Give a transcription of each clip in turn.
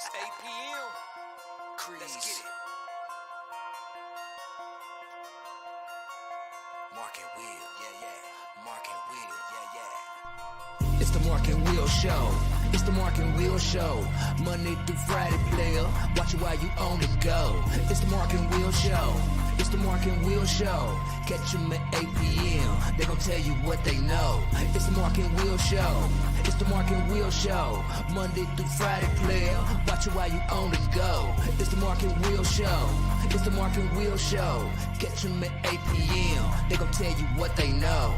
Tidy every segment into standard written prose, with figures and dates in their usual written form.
8 p.m. Crease. Let's get it. Mark and Will, yeah. Mark and Will, yeah. It's the Mark and Will Show. It's the Mark and Will Show. Monday through Friday, player. Watch it while you on the go. It's the Mark and Will Show. It's the Mark and Will Show. Catch them at 8 p.m. They gon' tell you what they know. It's the Mark and Will Show. It's the Mark and Will Show. Monday through Friday, player. Watch it while you on the go. It's the Mark and Will Show. It's the Mark and Will Show. Catch them at 8 p.m. They gon' tell you what they know.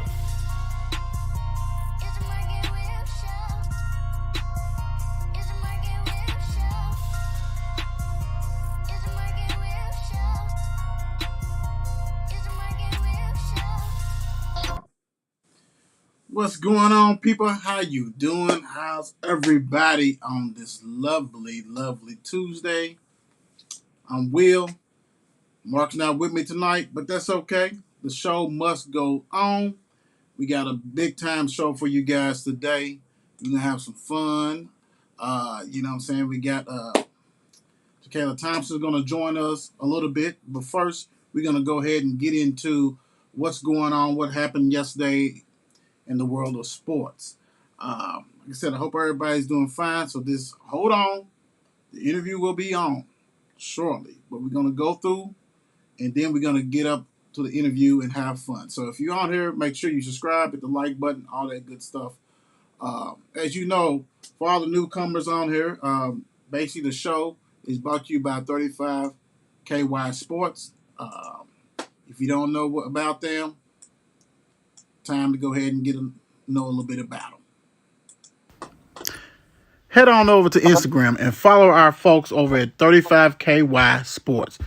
What's going on, people? How you doing? How's everybody on this lovely, lovely Tuesday? I'm Will. Mark's not with me tonight, but that's okay. The show must go on. We got a big time show for you guys today. We're gonna have some fun. You know what I'm saying? We got Jakayla Thompson is gonna join us a little bit, but first we're gonna go ahead and get into what's going on, what happened yesterday in the world of sports. Like I said, I hope everybody's doing fine. So just hold on. The interview will be on shortly. But we're going to go through and then we're going to get up to the interview and have fun. So if you're on here, make sure you subscribe, hit the like button, all that good stuff. As you know, for all the newcomers on here, basically the show is brought to you by 35 KY Sports. If you don't know about them, time to go ahead and know a little bit about them. Head on over to Instagram and follow our folks over at 35KY Sports.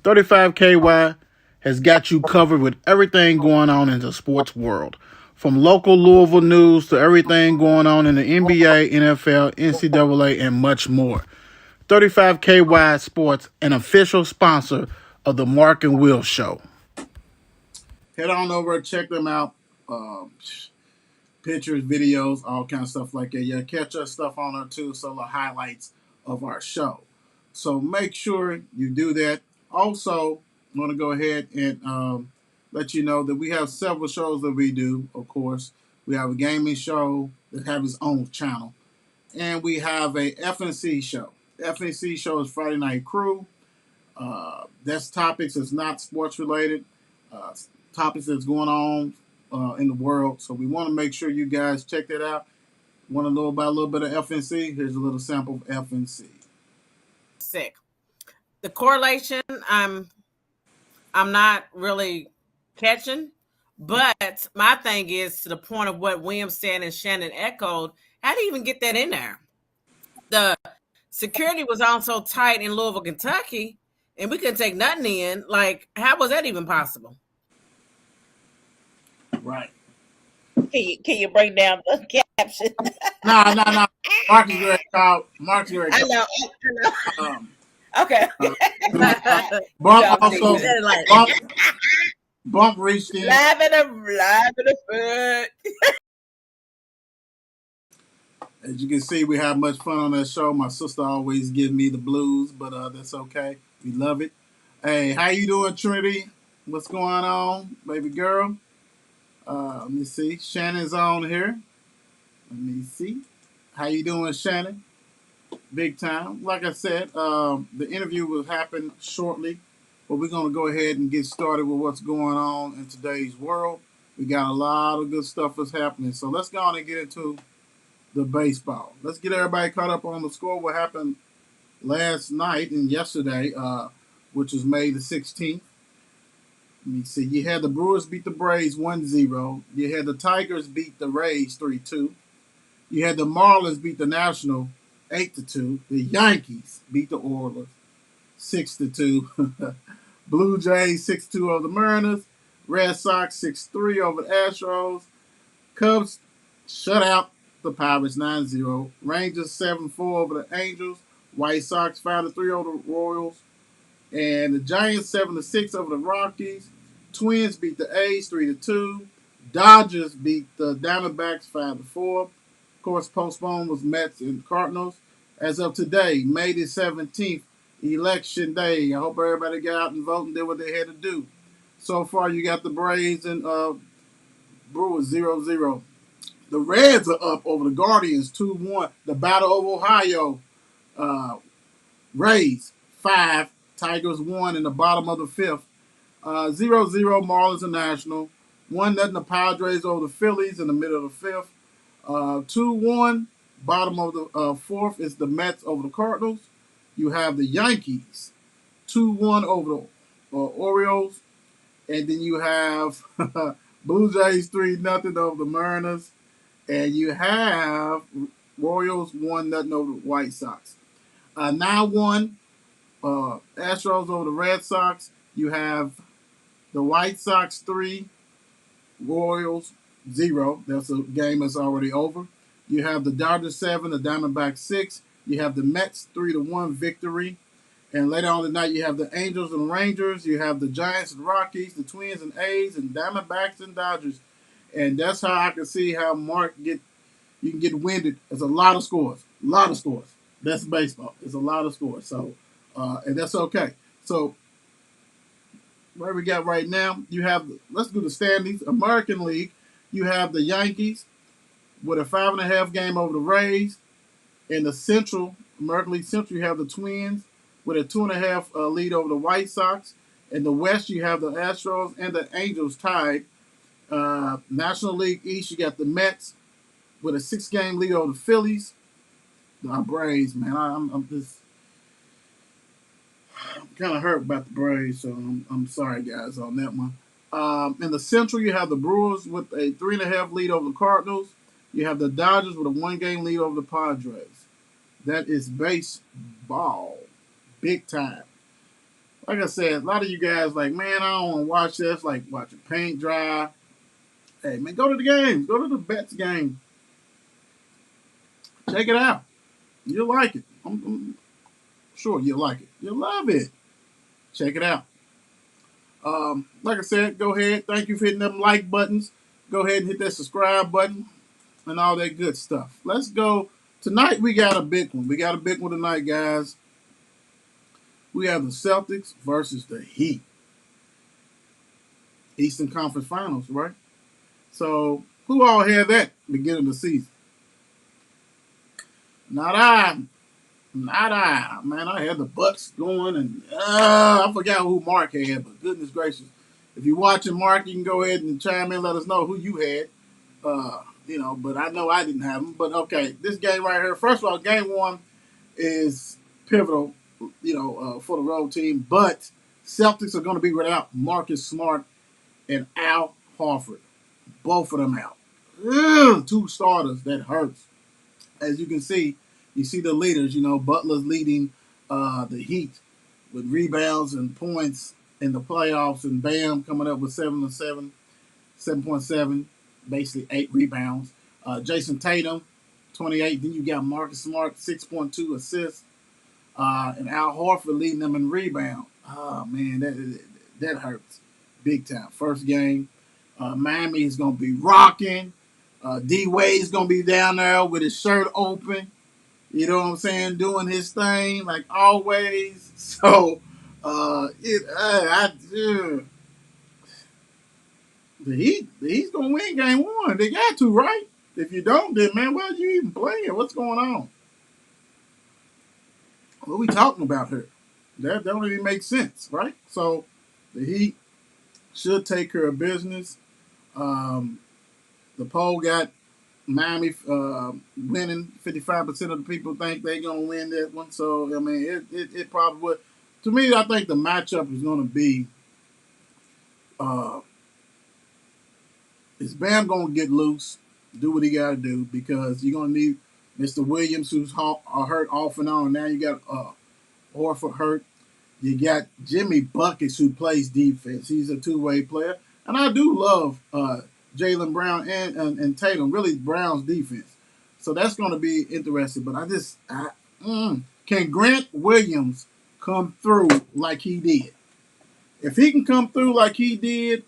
35KY has got you covered with everything going on in the sports world. From local Louisville news to everything going on in the NBA, NFL, NCAA, and much more. 35KY Sports, an official sponsor of the Mark and Will Show. Head on over and check them out. Pictures, videos, all kind of stuff like that. Yeah, catch us stuff on there too, some of the highlights of our show. So make sure you do that. Also, I want to go ahead and let you know that we have several shows that we do, of course. We have a gaming show that has its own channel. And we have a FNC show. FNC show is Friday Night Crew. That's topics that's not sports related. Topics that's going on in the world. So we want to make sure you guys check that out. Want to know about a little bit of FNC? Here's a little sample of FNC. Sick. The correlation, I'm not really catching, but my thing is to the point of what William said and Shannon echoed. How do you even get that in there? The security was on so tight in Louisville, Kentucky, and we couldn't take nothing in. Like, how was that even possible? Right. Can you break down the caption? No. Mark is very proud. Mark's very proud. I know. Okay. Bump reached in. Live in the foot. As you can see, we have much fun on that show. My sister always gives me the blues, but that's okay. We love it. Hey, how you doing, Trinity? What's going on, baby girl? Let me see. Shannon's on here. Let me see. How you doing, Shannon? Big time. Like I said, the interview will happen shortly, but we're going to go ahead and get started with what's going on in today's world. We got a lot of good stuff that's happening. So let's go on and get into the baseball. Let's get everybody caught up on the score. What happened last night and yesterday, which was May the 16th. Let me see. You had the Brewers beat the Braves 1-0. You had the Tigers beat the Rays 3-2. You had the Marlins beat the National 8-2. The Yankees beat the Orioles 6-2. Blue Jays 6-2 over the Mariners. Red Sox 6-3 over the Astros. Cubs shut out the Pirates 9-0. Rangers 7-4 over the Angels. White Sox 5-3 over the Royals. And the Giants 7-6 over the Rockies. Twins beat the A's 3-2. Dodgers beat the Diamondbacks 5-4. Of course, postponed was Mets and Cardinals. as of today, May the 17th, Election Day. I hope everybody got out and voted and did what they had to do. So far, you got the Braves and Brewers 0-0. The Reds are up over the Guardians 2-1. The Battle of Ohio, uh, Rays 5, Tigers 1 in the bottom of the fifth. 0-0 Marlins and National. 1-0 the Padres over the Phillies in the middle of the fifth. 2-1, bottom of the fourth is the Mets over the Cardinals. You have the Yankees 2-1 over the Orioles. And then you have Blue Jays 3-0 over the Mariners. And you have Royals 1-0 over the White Sox. 9-1 Astros over the Red Sox. You have the White Sox 3, Royals 0. That's a game that's already over. You have the Dodgers 7, the Diamondbacks 6. You have the Mets 3-1 victory. And later on tonight, you have the Angels and Rangers. You have the Giants and Rockies, the Twins and A's, and Diamondbacks and Dodgers. And that's how I can see how Mark you can get winded. There's a lot of scores. A lot of scores. That's baseball. It's a lot of scores. So, and that's okay. So, where we got right now, you have, let's do the standings. American League, you have the Yankees with a 5.5 game over the Rays. In the Central, American League Central, you have the Twins with a 2.5 lead over the White Sox. In the West, you have the Astros and the Angels tied. National League East, you got the Mets with a 6-game lead over the Phillies. The Braves, man, I'm just kind of hurt about the Braves, so I'm sorry, guys, on that one. In the Central, you have the Brewers with a 3.5 lead over the Cardinals. You have the Dodgers with a 1-game lead over the Padres. That is baseball, big time. Like I said, a lot of you guys like, man, I don't want to watch this. Like watching paint dry. Hey, man, go to the games. Go to the Bets game. Check it out. You'll like it. I'm sure you'll like it. You'll love it. Check it out. Like I said, go ahead. Thank you for hitting them like buttons. Go ahead and hit that subscribe button and all that good stuff. Let's go. Tonight we got a big one. We got a big one tonight, guys. We have the Celtics versus the Heat. Eastern Conference Finals, right? So, who all had that beginning of the season? Not I. Man, I had the Bucks going, and I forgot who Mark had, but goodness gracious. If you're watching Mark, you can go ahead and chime in and let us know who you had. But I know I didn't have them. But, okay, this game right here, first of all, game one is pivotal, for the road team. But Celtics are going to be without Marcus Smart and Al Horford. Both of them out. Two starters. That hurts. As you can see, you see the leaders. Butler's leading the Heat with rebounds and points in the playoffs, and Bam coming up with 7.7, basically 8 rebounds. Jason Tatum, 28. Then you got Marcus Smart, 6.2 assists, and Al Horford leading them in rebound. Oh man, that hurts big time. First game, Miami is gonna be rocking. D Wade's gonna be down there with his shirt open. You know what I'm saying? Doing his thing like always. So, the Heat's gonna win game one. They got to, right? If you don't, then man, why are you even playing? What's going on? What are we talking about here? That don't even make sense, right? So, the Heat should take care of business. The poll got Miami winning. 55% of the people think they're going to win that one. So, I mean, it probably would. To me, I think the matchup is going to be is Bam going to get loose, do what he got to do, because you're going to need Mr. Williams, who's hurt off and on. Now you got Horford hurt. You got Jimmy Buckets, who plays defense. He's a two-way player. And I do love Jaylen Brown and Tatum, really Brown's defense. So that's going to be interesting. But can Grant Williams come through like he did? If he can come through like he did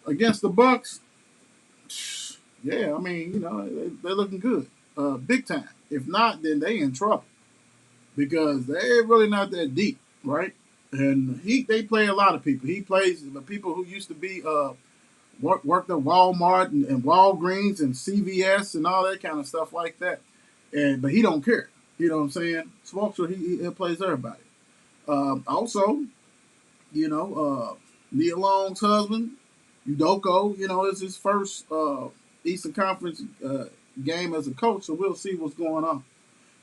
against the Bucks, yeah, I mean, they're looking good, big time. If not, then they in trouble because they're really not that deep, right? And they play a lot of people. He plays the people who used to be worked at Walmart and Walgreens and CVS and all that kind of stuff like that. But he don't care. You know what I'm saying? Smokes, he plays everybody. Also, Nia Long's husband, Udoko, it's his first Eastern Conference game as a coach, so we'll see what's going on.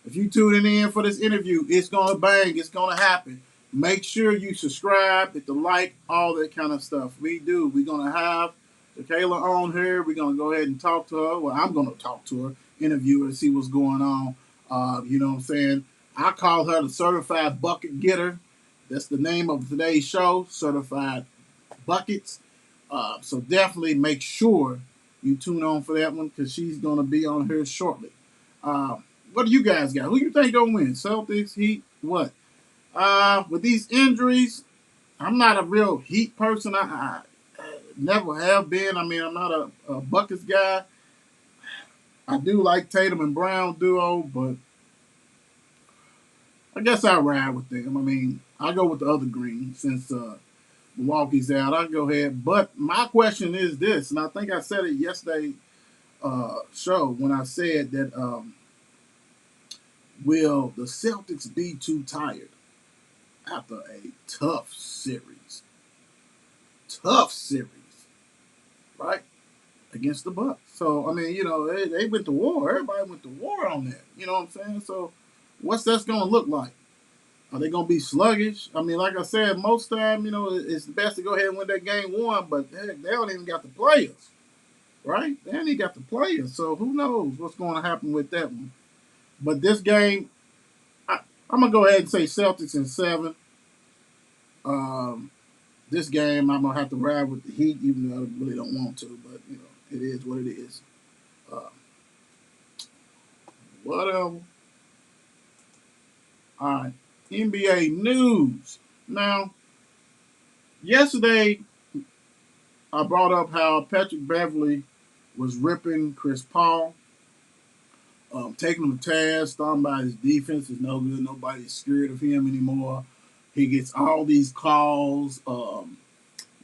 If you tuning in for this interview, it's going to bang. It's going to happen. Make sure you subscribe, hit the like, all that kind of stuff. We're going to have Jakayla on here. We're going to go ahead and talk to her. Well, I'm going to talk to her, interview her, and see what's going on. You know what I'm saying? I call her the certified bucket getter. That's the name of today's show, Certified Buckets. So definitely make sure you tune on for that one because she's going to be on here shortly. What do you guys got? Who you think gonna win? Celtics, Heat, what? With these injuries, I'm not a real Heat person. I never have been. I mean, I'm not a Buckets guy. I do like Tatum and Brown duo, but I guess I ride with them. I mean, I go with the other green since Milwaukee's out. I go ahead. But my question is this, and I think I said it yesterday show when I said that will the Celtics be too tired after a tough series? Tough series, right? Against the Bucks. So, I mean, they went to war. Everybody went to war on that. You know what I'm saying? So, what's that's going to look like? Are they going to be sluggish? I mean, like I said, most time, it's best to go ahead and win that game one, but they don't even got the players, right? They ain't even got the players. So, who knows what's going to happen with that one. But this game, I'm going to go ahead and say Celtics in 7. This game, I'm going to have to ride with the Heat, even though I really don't want to. But, it is what it is. Whatever. All right. NBA news. Now, yesterday, I brought up how Patrick Beverley was ripping Chris Paul. Taking him to task, talking about his defense is no good. Nobody's scared of him anymore. He gets all these calls.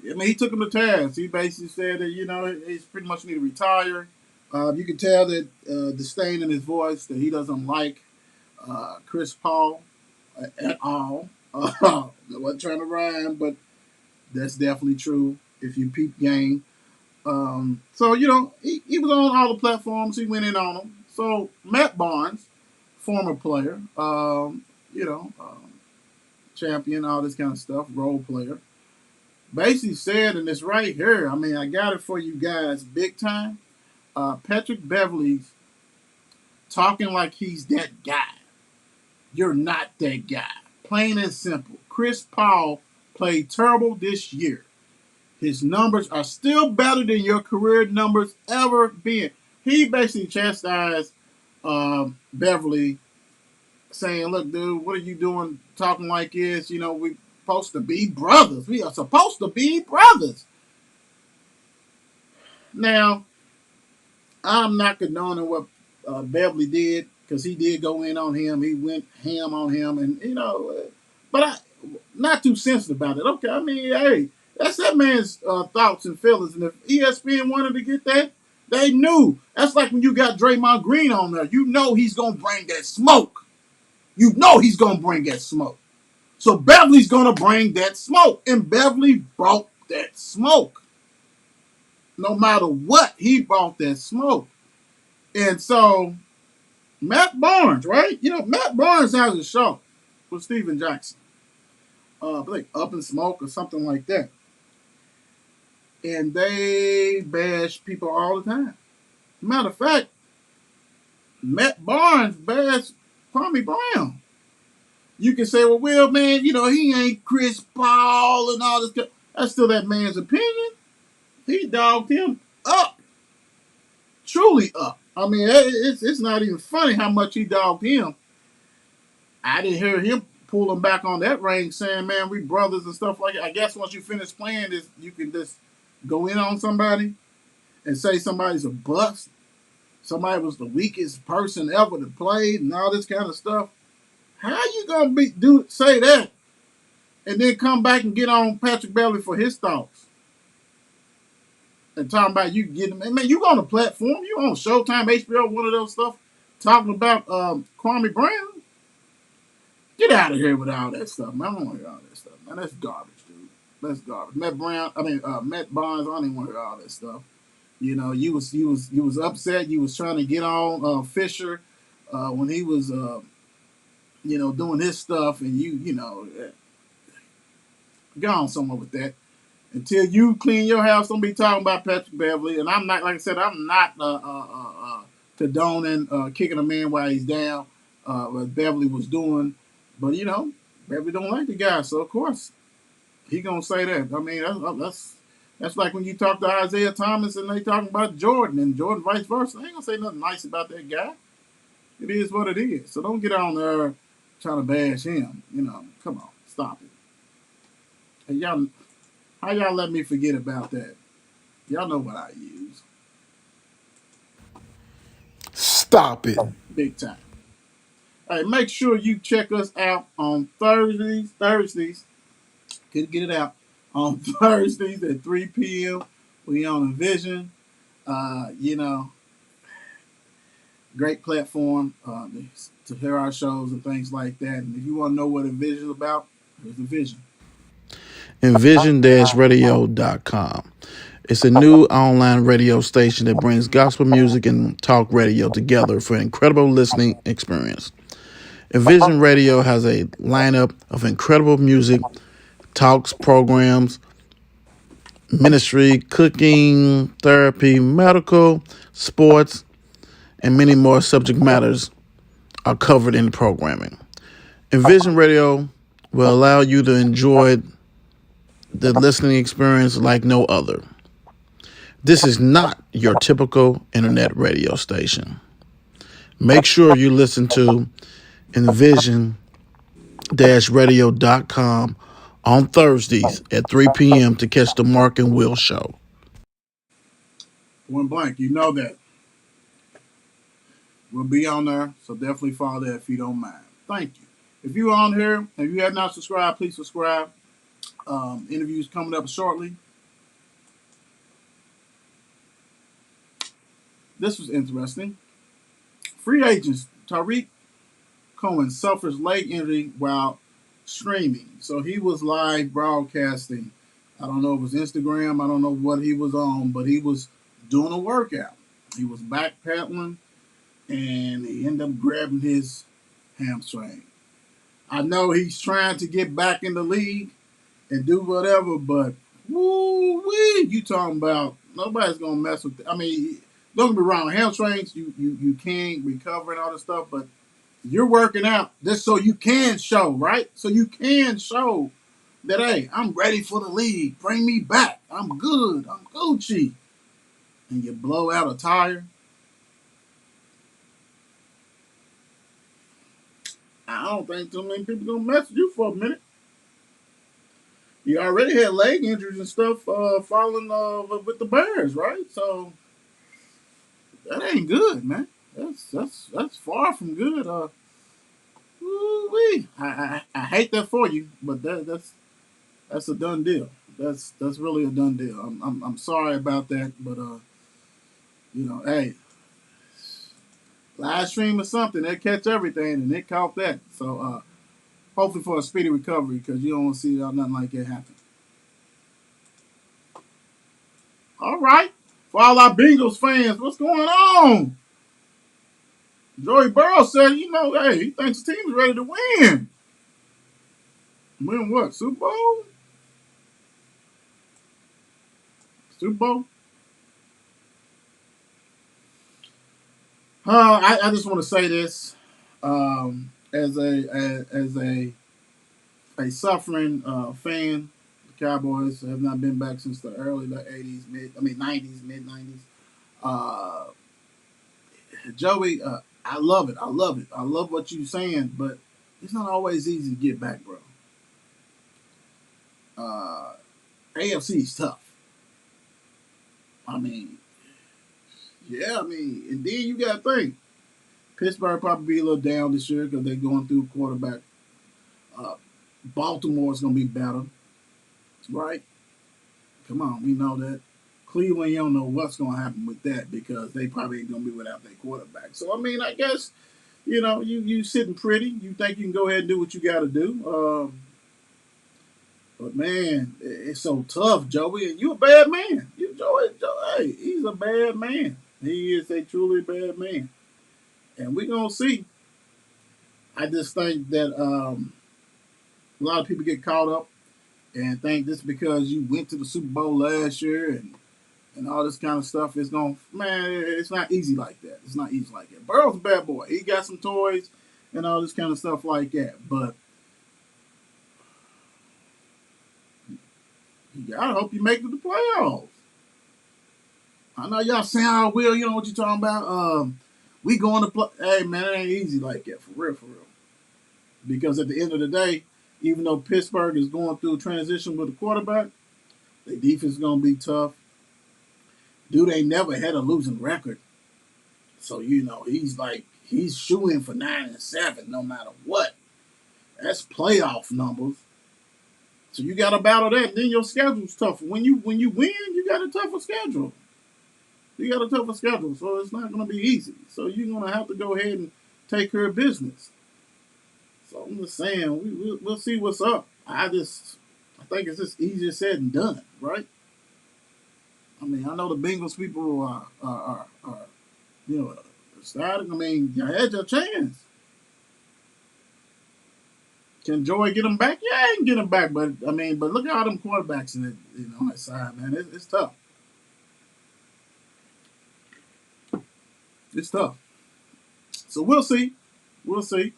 He took him to task. He basically said that, he pretty much need to retire. You can tell that disdain in his voice that he doesn't like Chris Paul at all. I wasn't trying to rhyme, but that's definitely true if you peep game. So, he was on all the platforms. He went in on them. So, Matt Barnes, former player, champion, all this kind of stuff, role player, basically said, and it's right here, I mean, I got it for you guys big time. Patrick Beverley's talking like he's that guy. You're not that guy. Plain and simple. Chris Paul played terrible this year. His numbers are still better than your career numbers ever been. He basically chastised Beverley, saying, look, dude, what are you doing talking like this? We're supposed to be brothers. We are supposed to be brothers. Now, I'm not condoning what Beverley did because he did go in on him. He went ham on him, and, but I'm not too sensitive about it. Okay, I mean, hey, that's that man's thoughts and feelings. And if ESPN wanted to get that, they knew. That's like when you got Draymond Green on there. You know he's going to bring that smoke. You know he's going to bring that smoke. So Beverly's going to bring that smoke. And Beverly brought that smoke. No matter what, he brought that smoke. And so Matt Barnes, right? Matt Barnes has a show with Steven Jackson. Like Up in Smoke or something like that. And they bash people all the time. Matter of fact, Matt Barnes bashed Kwame Brown. You can say, well, Will, man, he ain't Chris Paul and all this stuff. That's still that man's opinion. He dogged him up. Truly up. I mean, it's not even funny how much he dogged him. I didn't hear him pull him back on that ring saying, man, we brothers and stuff like that. I guess once you finish playing this, you can just go in on somebody and say somebody's a bust. somebody was the weakest person ever to play and all this kind of stuff. How you gonna say that and then come back and get on Patrick Beverly for his thoughts and talking about you getting man, you on a platform, you on Showtime, HBO, one of those stuff, talking about Kwame Brown. Get out of here with all that stuff, man. I don't want to hear all that stuff, man. That's garbage, dude. That's garbage. Matt Barnes, I don't even want to hear all that stuff. You know, you was upset. You was trying to get on Fisher when he was doing his stuff, and go on somewhere with that. Until you clean your house, don't be talking about Patrick Beverly. And I'm not, like I said, I'm not condoning kicking a man while he's down, what Beverly was doing. But Beverly don't like the guy, so of course he gonna say that. I mean, that's like when you talk to Isaiah Thomas and they talking about Jordan and Jordan vice versa. They ain't gonna say nothing nice about that guy. It is what it is. So don't get on there trying to bash him. Come on, stop it. Hey, y'all, how y'all let me forget about that? Y'all know what I use. Stop it. Big time. Hey, make sure you check us out on Thursdays. Couldn't get it out. On Thursdays at 3 p.m. We on Vision. Great platform to hear our shows and things like that. And if you want to know what a Vision is about, here's the Vision. Envision-radio.com. It's a new online radio station that brings gospel music and talk radio together for an incredible listening experience. Envision Radio has a lineup of incredible music, talks, programs, ministry, cooking, therapy, medical, sports, and many more subject matters are covered in the programming. Envision Radio will allow you to enjoy the listening experience like no other. This is not your typical internet radio station. Make sure you listen to envision-radio.com on Thursdays at 3 p.m. to catch the Mark and Will show. Point blank, you know that. We'll be on there, so definitely follow that if you don't mind. Thank you. If you're on here and you have not subscribed, please subscribe. Interviews coming up shortly. This was interesting. Free agents Tariq Cohen suffers leg injury while streaming. So he was live broadcasting. I don't know if it was Instagram. I don't know what he was on, but he was doing a workout. He was backpedaling, and he ended up grabbing his hamstring. I know he's trying to get back in the league and do whatever, but woo-wee, you talking about nobody's gonna mess with. I mean, don't get me wrong, hamstrings you can recover and all this stuff, but you're working out just so you can show, right? So you can show that, hey, I'm ready for the league. Bring me back. I'm good. I'm Gucci. And you blow out a tire. I don't think too many people gonna mess with you for a minute. You already had leg injuries and stuff following with the Bears, right? So that ain't good, man. That's far from good. I hate that for you, but that's a done deal. That's really a done deal. I'm sorry about that, but hey, live stream or something, they catch everything, and they caught that. So hopefully for a speedy recovery, because you don't want to see nothing like that happen. All right, for all our Bengals fans, what's going on? Joey Burrow said, hey, he thinks the team's ready to win. Win what? Super Bowl? Super Bowl? I just want to say this as a suffering fan. The Cowboys have not been back since the early 80s, 90s, mid 90s. Joey, I love it. I love it. I love what you're saying, but it's not always easy to get back, bro. AFC is tough. I mean, Yeah, I mean, and then you got to think Pittsburgh probably be a little down this year because they're going through quarterback. Uh, Baltimore's going to be better, right? Come on, we know that. Cleveland, you don't know what's going to happen with that because they probably ain't going to be without their quarterback. So, I mean, I guess, you sitting pretty. You think you can go ahead and do what you got to do. But, man, it's so tough, Joey. And you a bad man. Hey, he's a bad man. He is a truly bad man. And we're going to see. I just think that a lot of people get caught up and think just because you went to the Super Bowl last year and all this kind of stuff is going, man, it's not easy like that. It's not easy like that. Burrow's a bad boy. He got some toys and all this kind of stuff like that. But you gotta hope you make it to the playoffs. I know y'all saying, "Oh, Will, you know what you're talking about." We going to play. Hey, man, it ain't easy like that, for real, for real. Because at the end of the day, even though Pittsburgh is going through a transition with a quarterback, their defense is going to be tough. Dude ain't never had a losing record. So, he's shooting for 9-7 no matter what. That's playoff numbers. So you got to battle that. And then your schedule's tough. When you win, you got a tougher schedule. So it's not going to be easy. So you're going to have to go ahead and take care of business. So I'm just saying, we'll see what's up. I think it's just easier said than done, right? I mean, I know the Bengals people are starting. I mean, you had your chance. Can Joy get them back? Yeah, I can get them back, but look at all them quarterbacks on that side, man. It's tough. It's tough. So we'll see. You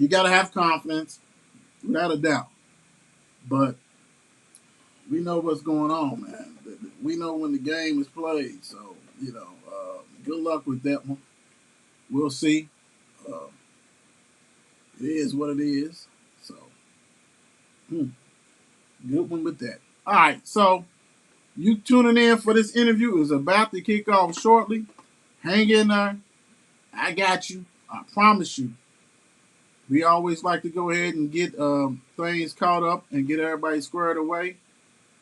got to have confidence, without a doubt. But we know what's going on, man. We know when the game is played. So, good luck with that one. We'll see. It is what it is. So, good one with that. All right. So, you tuning in for this interview is about to kick off shortly. Hang in there. I got you. I promise you. We always like to go ahead and get things caught up and get everybody squared away.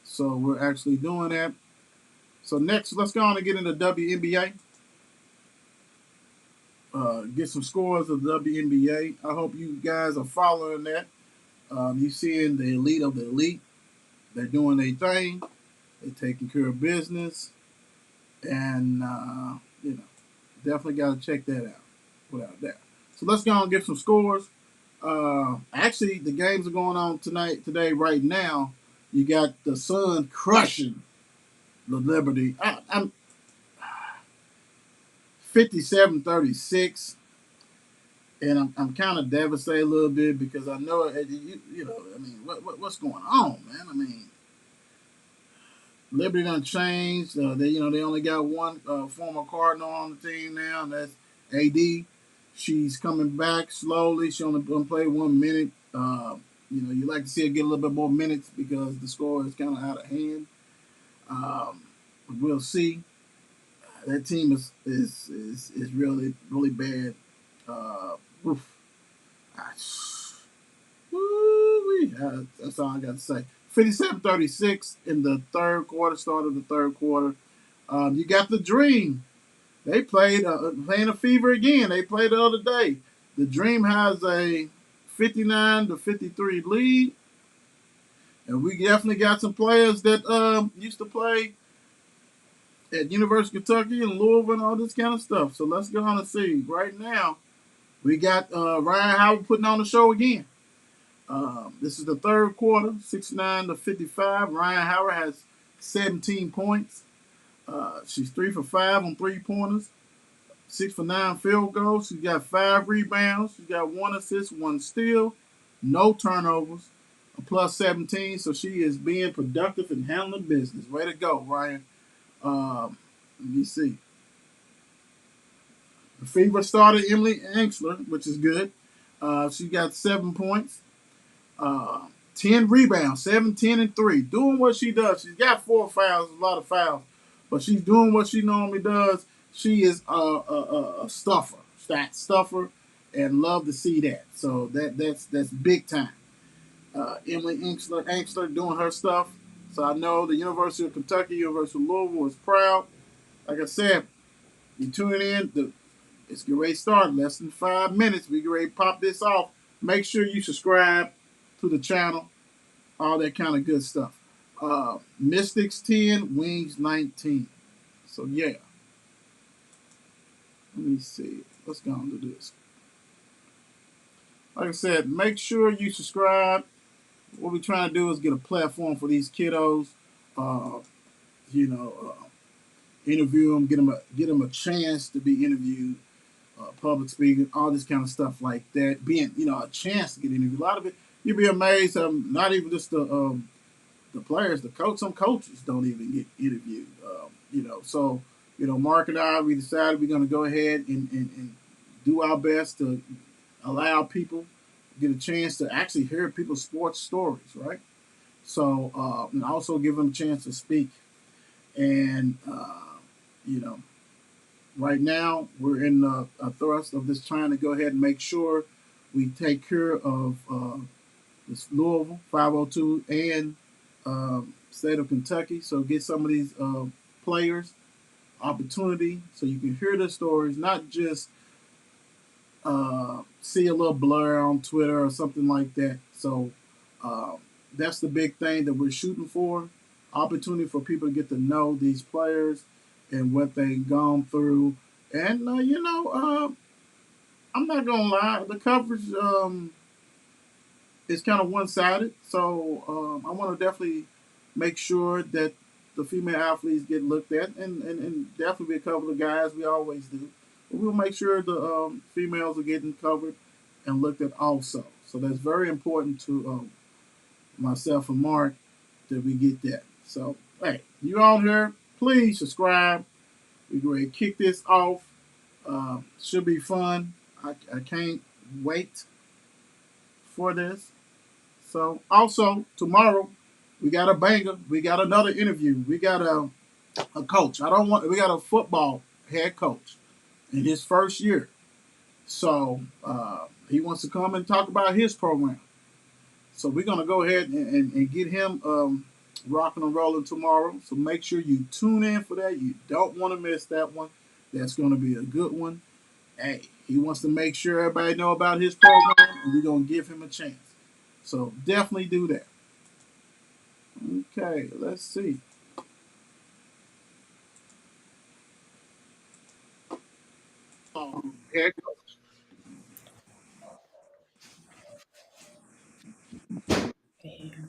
So we're actually doing that. So next, let's go on and get into WNBA. Get some scores of the WNBA. I hope you guys are following that. You seeing the elite of the elite. They're doing their thing. They're taking care of business. And, definitely got to check that out without that. So let's go on and get some scores. Actually, the games are going on today, right now. You got the Sun crushing the Liberty. I'm 57-36, and I'm kind of devastated a little bit because I know what's going on, man? I mean, Liberty done changed. They only got one former Cardinal on the team now, and that's AD. She's coming back slowly. She only gonna play 1 minute. You like to see her get a little bit more minutes because the score is kind of out of hand. We'll see. That team is really really bad. That's all I got to say. 57-36 in the third quarter. Start of the third quarter. You got the Dream. They playing a fever again. They played the other day. The Dream has a 59-53 lead. And we definitely got some players that used to play at University of Kentucky and Louisville and all this kind of stuff. So let's go on and see. Right now, we got Ryan Howard putting on the show again. This is the third quarter, 69-55. Ryan Howard has 17 points. She's 3 for 5 on 3-pointers, 6 for 9 field goals. She's got 5 rebounds. She's got 1 assist, 1 steal, no turnovers, a plus 17. So she is being productive and handling business. Way to go, Ryan. Let me see. The Fever started Emily Engstler, which is good. She got 7 points, 10 rebounds, 7, 10, and 3. Doing what she does. She's got 4 fouls, a lot of fouls. But she's doing what she normally does, She is a stuffer, stat stuffer, and love to see that. So that's big time. Emily Angstler doing her stuff. So I know the University of Kentucky, University of Louisville is proud. Like I said, you tune in. It's getting ready to start. Less than 5 minutes. We get ready to pop this off. Make sure you subscribe to the channel. All that kind of good stuff. Mystics 10, Wings 19. So yeah. Let me see. Let's go on to this. Like I said, make sure you subscribe. What we're trying to do is get a platform for these kiddos. Uh, you know, interview them, get them a chance to be interviewed, public speaking, all this kind of stuff like that. Being, a chance to get interviewed. A lot of it, you'd be amazed. Not even just the players, the coach. Some coaches don't even get interviewed. So Mark and I, we decided we're going to go ahead and do our best to allow people get a chance to actually hear people's sports stories, right? So, and also give them a chance to speak. And, right now we're in a thrust of this trying to go ahead and make sure we take care of this Louisville 502 and state of Kentucky. So get some of these players opportunity so you can hear their stories, not just see a little blur on Twitter or something like that. So that's the big thing that we're shooting for. Opportunity for people to get to know these players and what they've gone through. And, I'm not going to lie, the coverage is kind of one-sided. So I want to definitely make sure that the female athletes get looked at, and definitely cover the guys. We always do. But we'll make sure the females are getting covered and looked at also. So that's very important to myself and Mark that we get that. So, hey, you on here, please subscribe. We're going to kick this off. Should be fun. I can't wait for this. So, also, tomorrow, we got a banger. We got another interview. We got a coach. We got a football head coach in his first year. So, he wants to come and talk about his program. So we're going to go ahead and get him rocking and rolling tomorrow. So make sure you tune in for that. You don't want to miss that one. That's going to be a good one. Hey, he wants to make sure everybody know about his program, and we're going to give him a chance. So definitely do that. Okay, let's see. Head coach.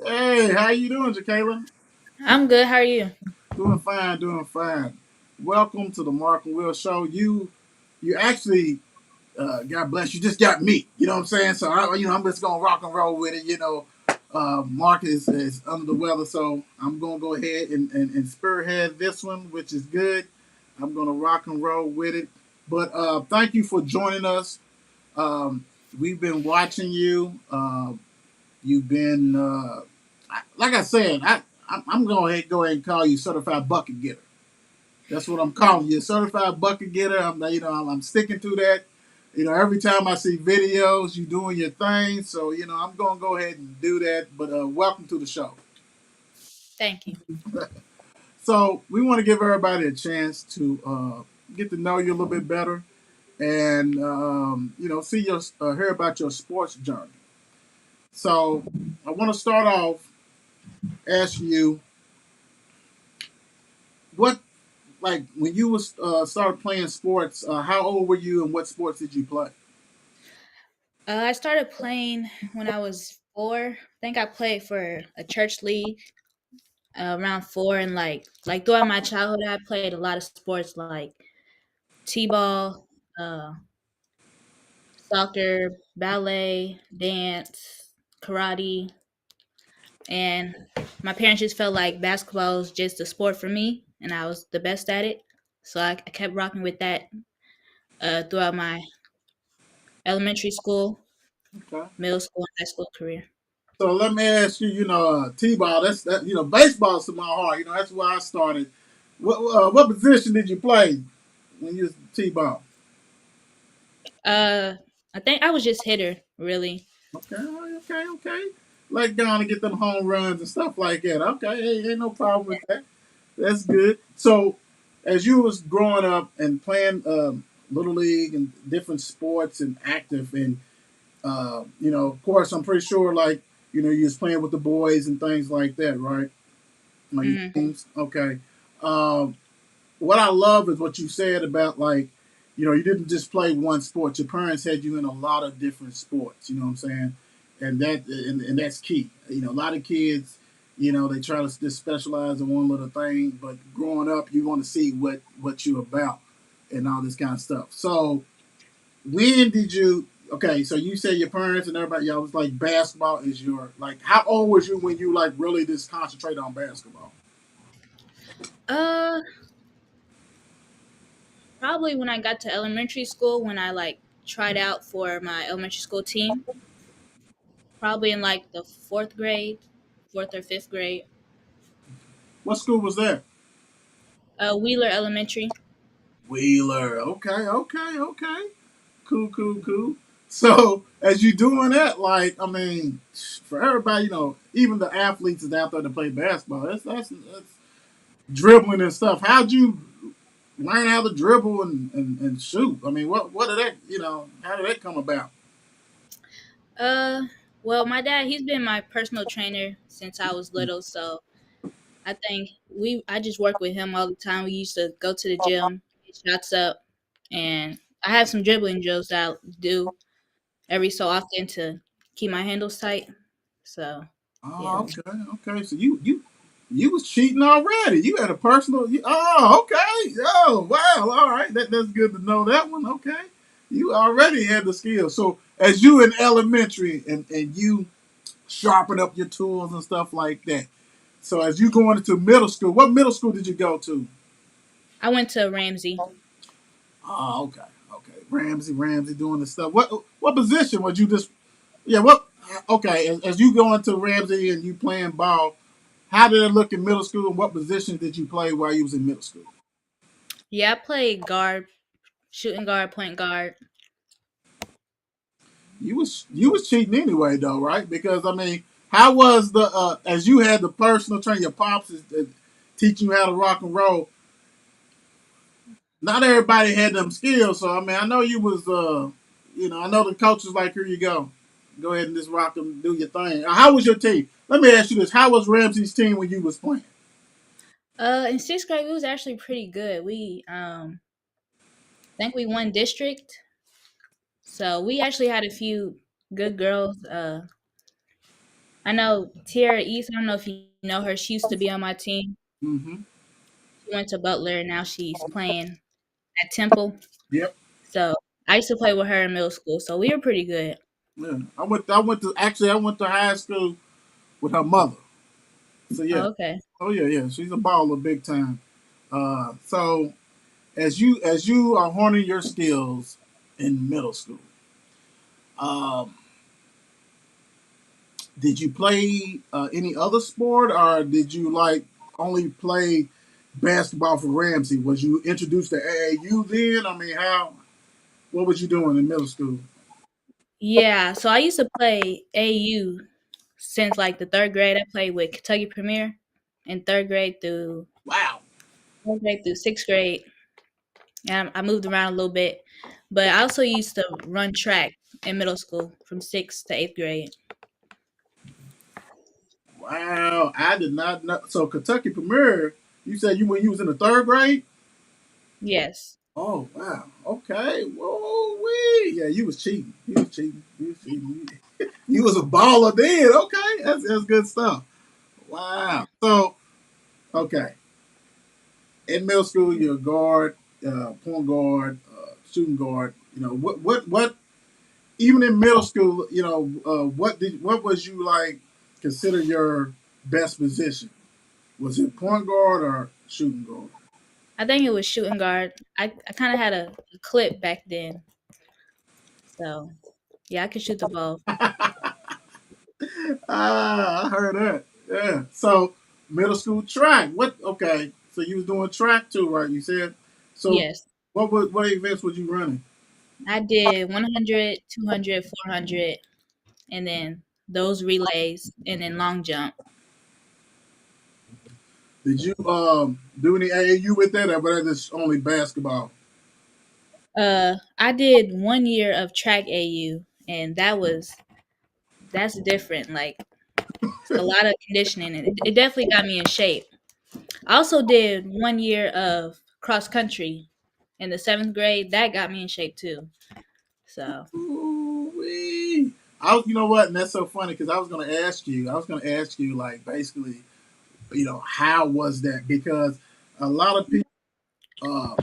Hey, how you doing, Jakayla? I'm good. How are you? Doing fine, doing fine. Welcome to the Mark and Will Show. You actually God bless you, just got me. You know what I'm saying? So I'm just gonna rock and roll with it. Mark is under the weather, so I'm gonna go ahead and spearhead this one, which is good. I'm gonna rock and roll with it. But thank you for joining us. We've been watching you. You've been, like I said, I'm gonna go ahead and call you certified bucket getter. That's what I'm calling you, certified bucket getter. I'm sticking to that. Every time I see videos, you doing your thing. So, I'm going to go ahead and do that. But welcome to the show. Thank you. So, we want to give everybody a chance to get to know you a little bit better and, see hear about your sports journey. So, I want to start off asking you what, like, when you was started playing sports, how old were you and what sports did you play? I started playing when I was 4. I think I played for a church league around 4, and like throughout my childhood, I played a lot of sports like t-ball, soccer, ballet, dance, karate, and my parents just felt like basketball was just a sport for me, and I was the best at it. So I kept rocking with that throughout my elementary school, Okay. middle school, and high school career. So let me ask you, t-ball. That's that. Baseball's to my heart. That's why I started. What position did you play when you was T-ball? Uh, I think I was just hitter, really. Okay, okay, okay. Like going to get them home runs and stuff like that. Okay, hey, ain't no problem with that. That's good. So, as you was growing up and playing little league and different sports and active and of course, I'm pretty sure like you was playing with the boys and things like that, right? Like your Hmm. teams. Okay. Um, what I love is what you said about like, you didn't just play one sport. Your parents had you in a lot of different sports. You know what I'm saying? And that's key. A lot of kids, they try to just specialize in one little thing, but growing up, you want to see what you're about and all this kind of stuff. So when did you? Okay, so you said your parents and everybody, y'all was like basketball is your like. How old was you when you like really just concentrated on basketball? Uh, Probably when I got to elementary school, when I like tried out for my elementary school team. Probably in like the fourth grade, fourth or fifth grade. What school was that? Wheeler Elementary. Wheeler. Okay, okay, okay. Cool, cool, cool. So as you doing that, like I mean, for everybody, even the athletes that's out there to play basketball, that's dribbling and stuff. How'd you learn how to dribble and shoot? I mean, what did that how did that come about? Uh, well, my dad, he's been my personal trainer since I was little, so I think I just work with him all the time. We used to go to the gym, get shots up, and I have some dribbling drills that I do every so often to keep my handles tight. So, yeah. Oh, okay, okay. So you was cheating already. You had a personal. Oh, okay. Oh, wow. All right. That's good to know that one. Okay. You already had the skill. So as you in elementary and you sharpen up your tools and stuff like that. So as you going into middle school, what middle school did you go to? I went to Ramsey. Oh, okay. Okay. Ramsey doing the stuff. What position was you just? Yeah. What? Okay. As you go into Ramsey and you playing ball, how did it look in middle school, and what position did you play while you was in middle school? Yeah, I played guard, shooting guard, point guard. You was cheating anyway, though, right? Because I mean, how was the as you had the personal trainer, your pops is teaching you how to rock and roll. Not everybody had them skills, so I mean, I know you was I know the coach was like, here you go ahead and just rock them, do your thing. How was your team? Let me ask you this: how was Ramsey's team when you was playing? In sixth grade, we was actually pretty good. We think we won district, so we actually had a few good girls. I know Tiara East. I don't know if you know her. She used to be on my team. Mm-hmm. She went to Butler, and now she's playing at Temple. Yep. So I used to play with her in middle school. So we were pretty good. Yeah. I went to high school with her mother. So yeah. Oh, okay. Oh yeah, yeah. She's a baller big time. So as you are honing your skills in middle school, um, did you play any other sport, or did you like only play basketball for Ramsey? Was you introduced to AAU then? I mean, how? What was you doing in middle school? Yeah. So I used to play AU since like the third grade. I played with Kentucky Premier in Wow. third grade through sixth grade. I moved around a little bit, but I also used to run track in middle school from sixth to eighth grade. Wow. I did not know. So Kentucky Premier, you said you when you was in the third grade? Yes. Oh wow. Okay. Whoa wee. Yeah, you was cheating. You was cheating. You was cheating. You was a baller then. Okay. That's good stuff. Wow. So okay. In middle school, you're a guard, point guard, shooting guard. What? Even in middle school, what was you like? Consider your best position? Was it point guard or shooting guard? I think it was shooting guard. I kind of had a clip back then. So, yeah, I could shoot the ball. I heard that. Yeah. So middle school track. What? Okay. So you was doing track too, right? You said. So Yes. what events would you running? I did 100, 200, 400, and then those relays, and then long jump. Did you do any AAU with that, or was that just only basketball? I did 1 year of track AU, and that's different. Like a lot of conditioning, and it definitely got me in shape. I also did 1 year of cross country in the 7th grade. That got me in shape too. So Ooh-wee. I was, you know what, and that's so funny because I was going to ask you. I was going to ask you, like, basically, how was that? Because a lot of people, uh,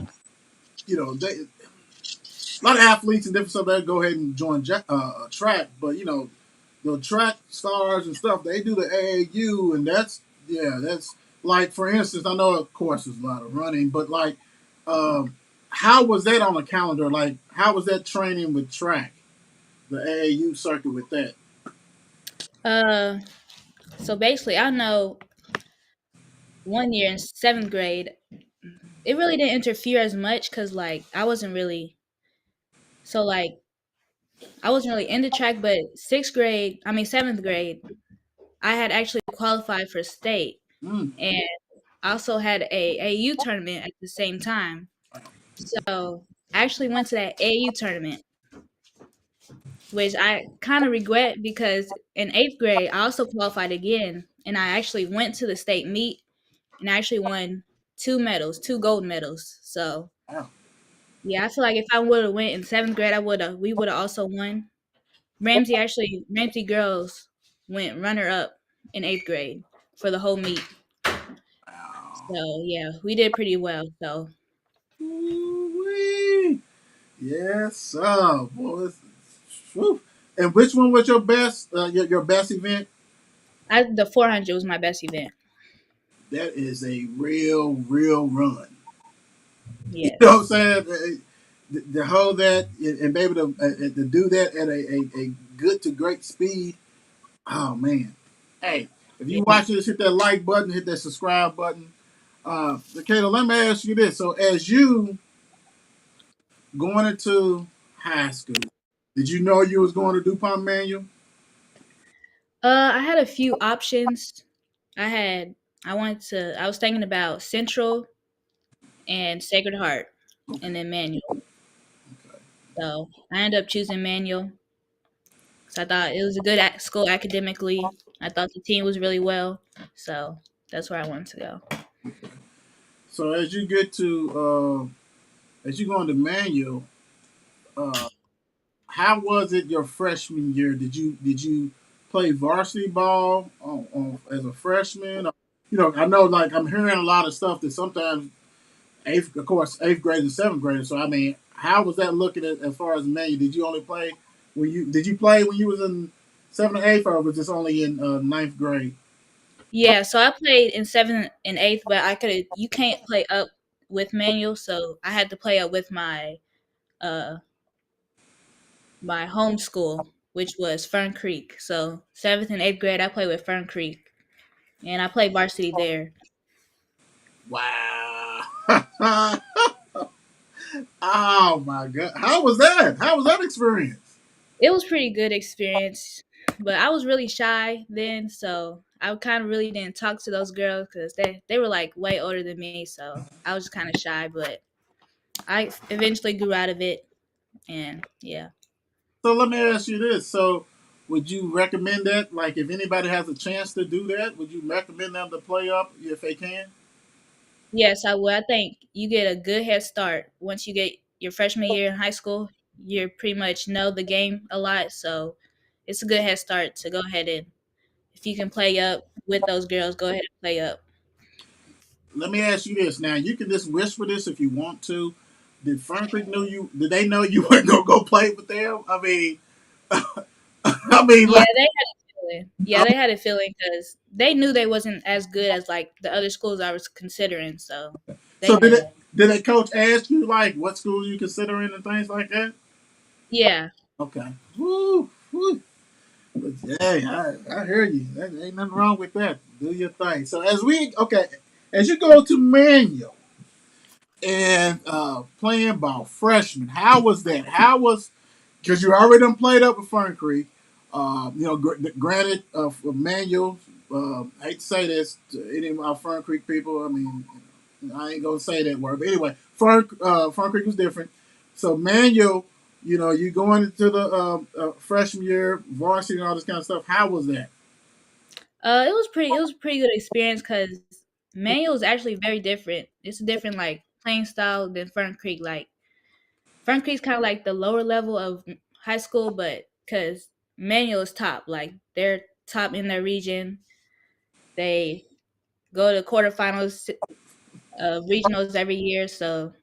a lot of athletes and different stuff that go ahead and join track, but the track stars and stuff, they do the AAU, and that's like, for instance, I know of course there's a lot of running, but like, how was that on the calendar? Like, how was that training with track, the AAU circuit with that? uh so basically I know 1 year in 7th grade, it really didn't interfere as much because like like I wasn't really into track, but 6th grade, I mean 7th grade, I had actually qualified for state, Mm. and I also had a AU tournament at the same time. So I actually went to that AU tournament, which I kind of regret because in 8th grade I also qualified again, and I actually went to the state meet and I actually won 2 medals, 2 gold medals. So Wow. yeah, I feel like if I would have went in 7th grade, we would have also won. Ramsey girls went runner up in 8th grade for the whole meet. Wow. So yeah, we did pretty well. So Ooh-wee. Yes, sir. Boy, whew. And which one was your best? Your best event? the 400 was my best event. That is a real run. You know what I'm Yes. saying? To hold that and be able to do that at a good to great speed. Oh man! Hey, if you Yeah. watch this, hit that like button, hit that subscribe button. Jakayla, let me ask you this: so, as you going into high school, did you know you was going to DuPont Manual? I had a few options. I had I was thinking about Central and Sacred Heart, Okay, and then Manual. okay. So I ended up choosing Manual because I thought it was a good school academically. I thought the team was really well, so that's where I wanted to go. So as you get to as you go into Manual, uh, how was it your freshman year? Did you play varsity ball as a freshman? I know, like, I'm hearing a lot of stuff that sometimes of course, eighth grade and seventh grade. So I mean, how was that looking at as far as Manual? Did you only play did you play when you was in seventh or eighth, or was this only in ninth grade? Yeah, so I played in 7th and 8th, but you can't play up with Manual, so I had to play up with uh my home school, which was Fern Creek. So 7th and 8th grade, I played with Fern Creek, and I played varsity there. Wow. Oh my god. How was that? How was that experience? It was pretty good experience, but I was really shy then, so I kind of really didn't talk to those girls because they were like way older than me, so I was just kind of shy. But I eventually grew out of it, and yeah. So let me ask you this. So would you recommend that? Like, if anybody has a chance to do that, would you recommend them to play up if they can? Yes, I would. I think you get a good head start once you get your freshman year in high school. You pretty much know the game a lot, so it's a good head start to go ahead and if you can play up with those girls, go ahead and play up. Let me ask you this. Now you can just whisper this if you want to. Did Fern Creek know you? Did they know you weren't gonna go play with them? I mean, I mean, Yeah, like, they had a feeling. Yeah, they had a feeling because they knew they wasn't as good as like the other schools I was considering, so they so did knew. it? Did a coach ask you like what school you considering and things like that? Yeah. Okay. Woo, woo. But, hey, I hear you. There ain't nothing wrong with that. Do your thing. So as you go to Manual, and playing ball freshman. How was that? How was because you already done played up with Fern Creek. Granted, Manual. I hate to say this to any of my Fern Creek people. I mean, I ain't gonna say that word, but anyway, Fern Creek was different. So Manual, you going into the freshman year, varsity, and all this kind of stuff. How was that? It was a pretty good experience because Manual is actually very different. It's a different like playing style than Fern Creek. Like Fern Creek's kind of like the lower level of high school, but because Manual is top, like they're top in their region. They go to quarterfinals, regionals every year. So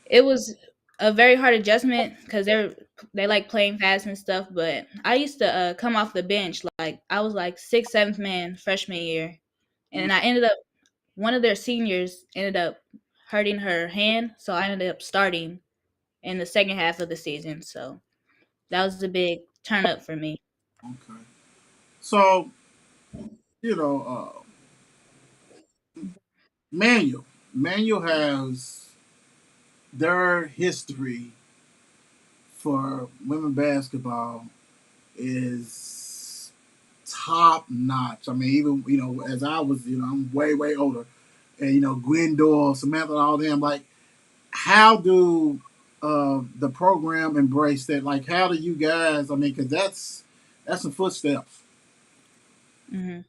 it was a very hard adjustment because they like playing fast and stuff. But I used to come off the bench like I was like sixth, seventh man freshman year, and I ended up one of their seniors ended up hurting her hand, so I ended up starting in the second half of the season. So that was a big turn up for me. Okay. So Manual. Manual has their history for women basketball is top notch. I mean, even as I was, I'm way older, and Gwen Doyle, Samantha, all them. Like, how do the program embrace that? Like, how do you guys? I mean, because that's some footsteps. Hmm.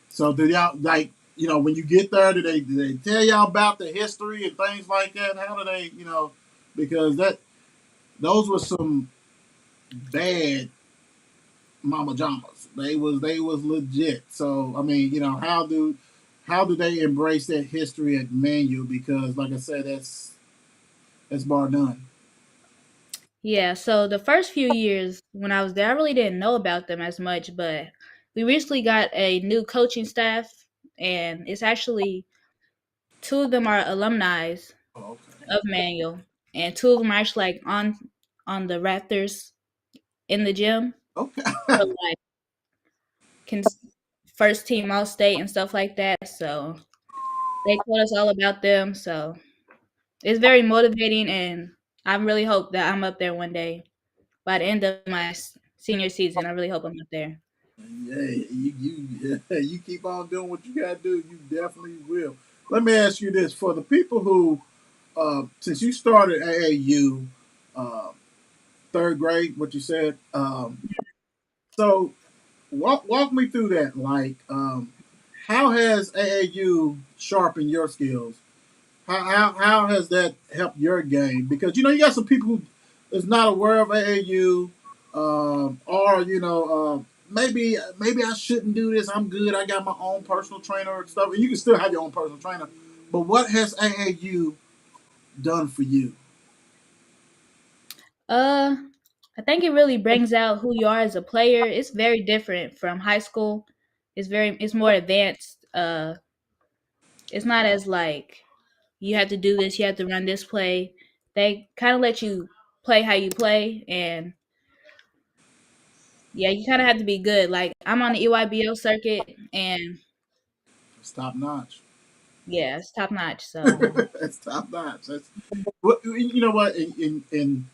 So do y'all like? When you get there, do they tell y'all about the history and things like that? How do they, because those were some bad Mama Jambas. They was legit. So I mean, how do they embrace that history at Manual? Because like I said, that's bar none. Yeah, so the first few years when I was there, I really didn't know about them as much, but we recently got a new coaching staff, and it's actually two of them are alumni Oh, of Manual, and two of them are actually like on the Raptors in the gym. okay, So okay. like can first team all state and stuff like that. So they told us all about them. So it's very motivating, and I really hope that I'm up there one day by the end of my senior season. I really hope I'm up there. Yeah, you keep on doing what you gotta do. You definitely will. Let me ask you this: for the people who, since you started AAU, uh, third grade, what you said, so walk me through that. Like, how has AAU sharpened your skills? How has that helped your game? Because you got some people who is not aware of AAU, or maybe I shouldn't do this. I'm good. I got my own personal trainer and stuff. And you can still have your own personal trainer, but what has AAU done for you? Uh, I think it really brings out who you are as a player. It's very different from high school. It's more advanced. It's not as like you have to do this, you have to run this play. They kind of let you play how you play, and yeah, you kind of have to be good. Like I'm on the EYBO circuit, and It's top notch. yeah, it's top notch. So It's top notch. That's what you know. What in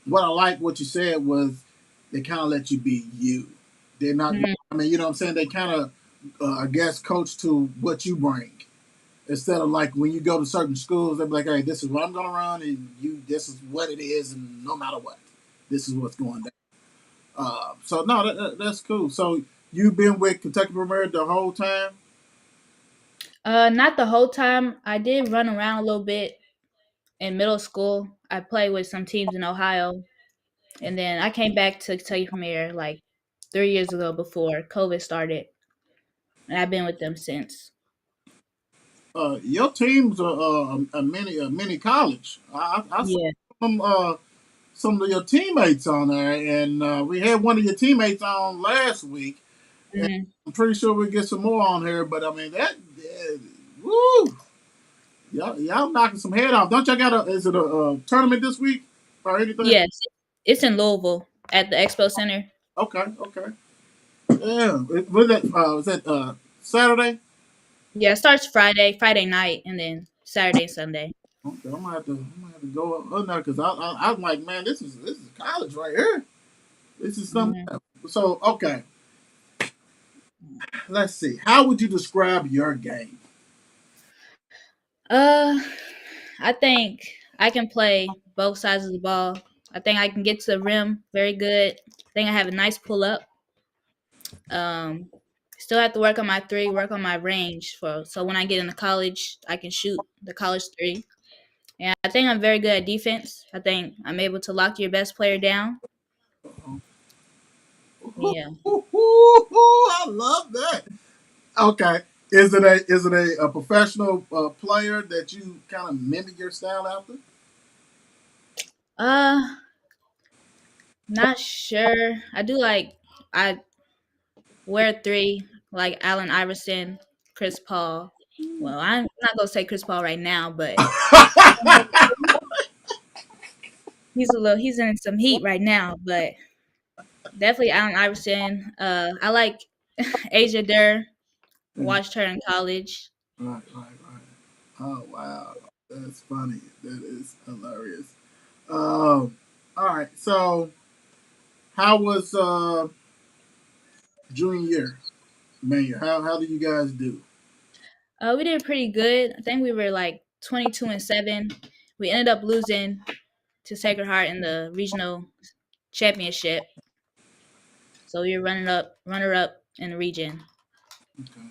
what I like what you said was they kind of let you be you. They're not. mhm. I mean, you know what I'm saying. They kind of, I guess, coach to what you bring instead of like when you go to certain schools, they're like, "Hey, this is what I'm going to run, and this is what it is, and no matter what, this is what's going down." So no, that's cool. So you've been with Kentucky Premier the whole time. Not the whole time. I did run around a little bit in middle school. I played with some teams in Ohio, and then I came back to Kentucky Premier like 3 years ago before COVID started, and I've been with them since. Your teams are a mini college. I saw Yeah. some some of your teammates on there, and we had one of your teammates on last week. And Mhm. I'm pretty sure we'll get some more on here, but I mean woo, y'all knocking some head off. Don't y'all got a? Is it a tournament this week or anything? Yes, it's in Louisville at the Expo Center. Okay, okay, yeah. Was that Saturday? Yeah, it starts Friday night, and then Saturday and Sunday. Okay, I'm gonna have to go up there because I'm like, man, this is college right here. This is something Mhm. else. So okay, let's see. How would you describe your game? Uh, I think I can play both sides of the ball. I think I can get to the rim very good. I think I have a nice pull up. Um, Still have to work on my three, work on my range for so when I get into college, I can shoot the college three. And I think I'm very good at defense. I think I'm able to lock your best player down. Yeah. I love that. Okay, is it a professional player that you kind of mimic your style after? Uh, Not sure. I wear three like Allen Iverson, Chris Paul. Well, I'm not gonna say Chris Paul right now, but he's in some heat right now, but definitely Allen Iverson. I like Asia Durr. Watched her in college. Right. Oh wow, that's funny. That is hilarious. Um, all right. So, how was junior year, man? How did you guys do? We did pretty good. I think we were like 22-7. We ended up losing to Sacred Heart in the regional championship. So we were runner up in the region. Okay.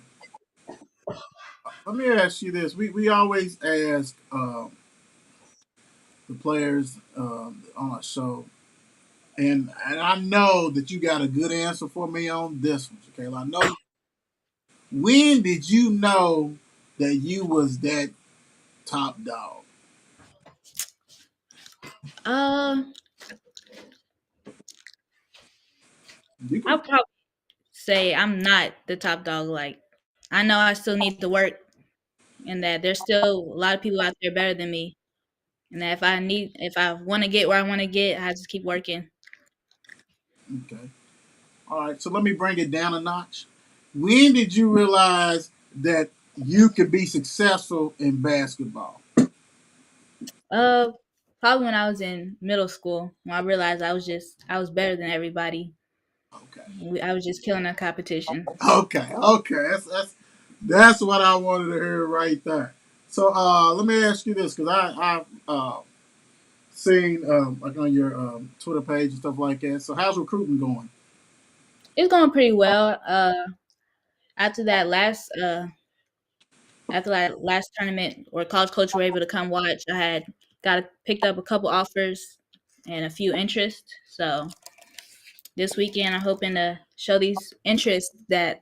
Let me ask you this. We always ask the players on our show, and I know that you got a good answer for me on this one, Jakayla. I know. When did you know that you was that top dog? Uh, You I'll can. probably say I'm not the top dog. Like, I know I still need to work, and that there's still a lot of people out there better than me. And that if I want to get where I want to get, I just keep working. Okay. All right. So let me bring it down a notch. When did you realize that you could be successful in basketball? Uh, Probably when I was in middle school, when I realized I was better than everybody. Okay. I was just killing the competition. Okay. That's what I wanted to hear right there. So let me ask you this, because I've seen like on your Twitter page and stuff like that. So how's recruiting going? It's going pretty well. After that last tournament where college coach were able to come watch, I had picked up a couple offers and a few interests. So this weekend, I'm hoping to show these interests that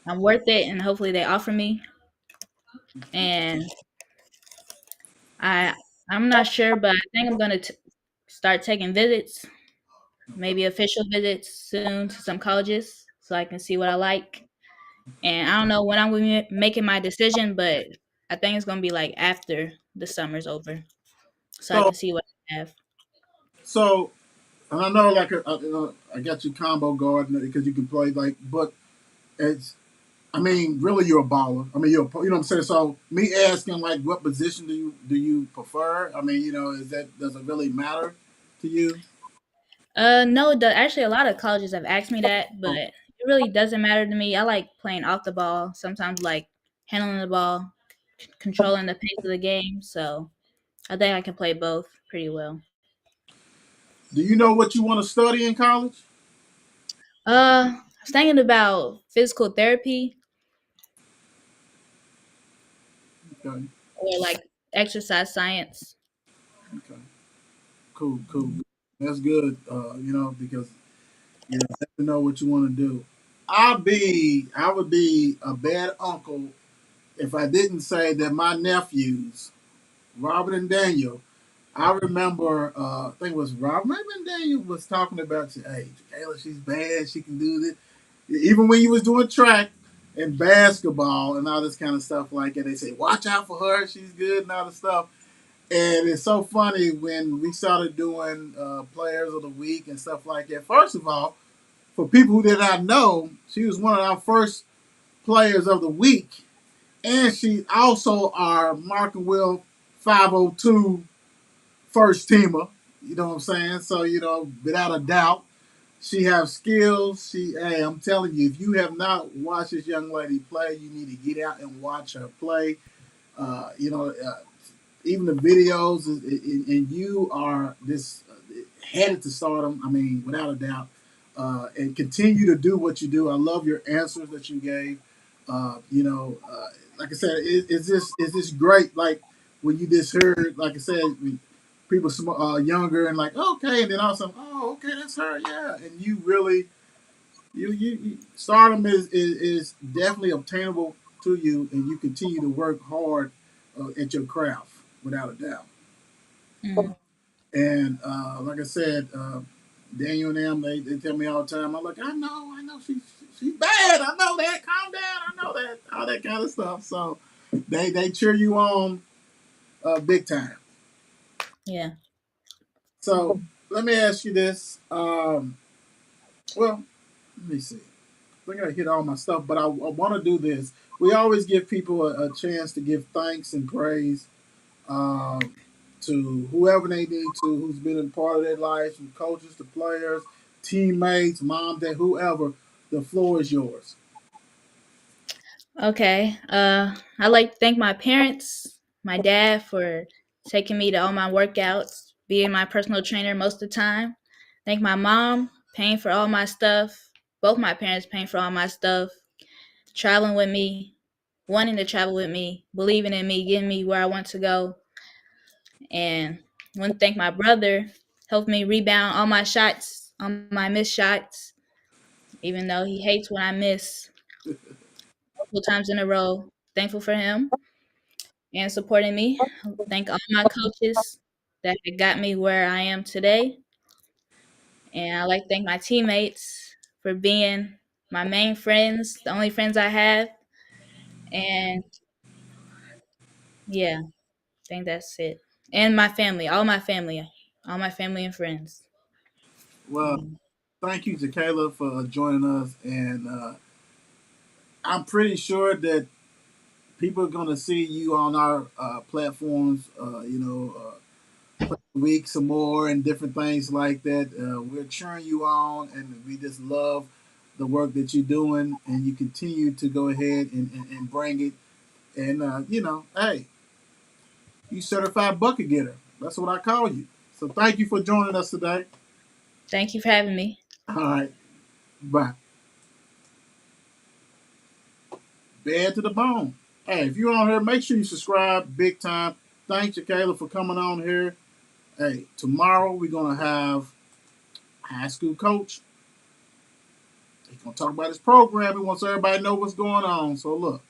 I'm worth it, and hopefully they offer me. And I I'm not sure, but I think I'm gonna start taking visits, maybe official visits soon to some colleges, so I can see what I like. And I don't know when I'm gonna be making my decision, but I think it's gonna be like after the summer's over, so I So can see what I have. so and I know like I got you combo guard because you can play like, but it's I mean really you're a baller. I mean you know what I'm saying. So me asking like what position do you prefer? I mean is that does it really matter to you? No, actually a lot of colleges have asked me that, but it really doesn't matter to me. I like playing off the ball. Sometimes like handling the ball, controlling the pace of the game. So I think I can play both pretty well. Do you know what you want to study in college? I was thinking about physical therapy Okay. or like exercise science. Okay. Cool. That's good. Because you never know what you want to do. I would be a bad uncle if I didn't say that my nephews, Robert and Daniel, I remember, I think it was Robert, maybe and Daniel was talking about, hey, Kayla, she's bad, she can do this. Even when you was doing track and basketball and all this kind of stuff like that, they say, watch out for her, she's good and all this stuff. And it's so funny when we started doing players of the week and stuff like that. First of all, for people who did not know, she was one of our first players of the week. And she's also our Mark and Will 502 first teamer. You know what I'm saying? So, without a doubt, she has skills. Hey, I'm telling you, if you have not watched this young lady play, you need to get out and watch her play. Uh, you know, uh, Even the videos, and you are this headed to stardom. I mean, without a doubt, and continue to do what you do. I love your answers that you gave. Like I said, it's just great. Like when you just heard, like I said, people younger and like okay, and then all of a sudden, oh okay, that's her, yeah, and you really stardom is definitely obtainable to you, and you continue to work hard at your craft without a doubt. Mm. And like I said, Daniel and them, they tell me all the time. I'm like, I know, she's bad. I know that. Calm down. I know that. All that kind of stuff. So they cheer you on big time. Yeah. So let me ask you this. Well, let me see. I think I hit all my stuff, but I want to do this. We always give people a chance to give thanks and praise to whoever they need to, who's been a part of their lives, from coaches to players, teammates, mom, dad, whoever. The floor is yours. Okay. I like to thank my parents, my dad for taking me to all my workouts, being my personal trainer most of the time. Thank my mom, paying for all my stuff. Both my parents paying for all my stuff, traveling with me, wanting to travel with me, believing in me, getting me where I want to go. And I want to thank my brother, helped me rebound all my shots, all my missed shots, even though he hates when I miss multiple times in a row. Thankful for him and supporting me. Thank all my coaches that got me where I am today. And I like to thank my teammates for being my main friends, the only friends I have. And yeah, I think that's it. And my family, all my family and friends. Well, thank you, Jakayla, for joining us. And I'm pretty sure that people are going to see you on our platforms, week some more and different things like that. We're cheering you on, and we just love the work that you're doing, and you continue to go ahead and bring it. And hey, you certified bucket getter. That's what I call you. So thank you for joining us today. Thank you for having me. All right, bye. Bad to the bone. Hey, if you're on here, make sure you subscribe big time. Thanks, Jakayla, for coming on here. Hey, tomorrow we're gonna have high school coach. He's gonna talk about his program. He wants everybody to know what's going on. So look,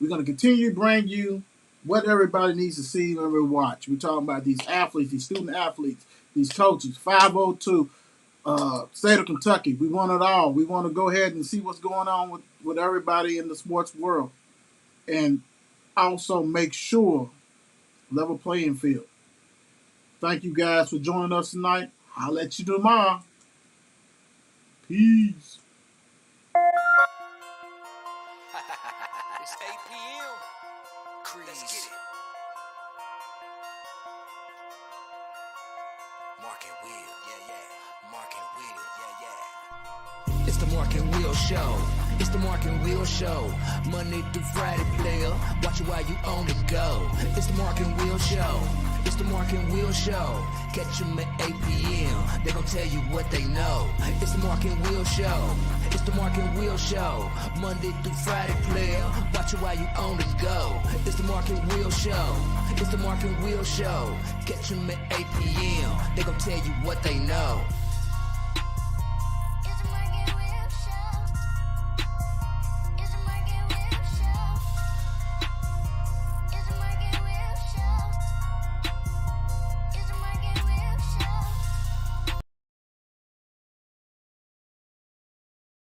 we're gonna continue to bring you what everybody needs to see when we watch. We're talking about these athletes, these student athletes, these coaches, 502, state of Kentucky. We want it all. We want to go ahead and see what's going on with everybody in the sports world. And also make sure level playing field. Thank you guys for joining us tonight. I'll let you tomorrow. Peace. It's 8 p.m. Crease. Let's get it. Mark and Will, yeah. Mark and Will, yeah. It's the Mark and Will Show. It's the Mark and Will Show. Monday through Friday, player. Watch it while you on the go. It's the Mark and Will Show. It's the Mark and Will Show. Catch them at 8 p.m. They gon' tell you what they know. It's the Mark and Will Show. It's the Mark and Will Show. Monday through Friday, player. Watch it while you on the go. It's the Mark and Will Show. It's the Mark and Will Show. Catch them at 8 p.m. They gon' tell you what they know.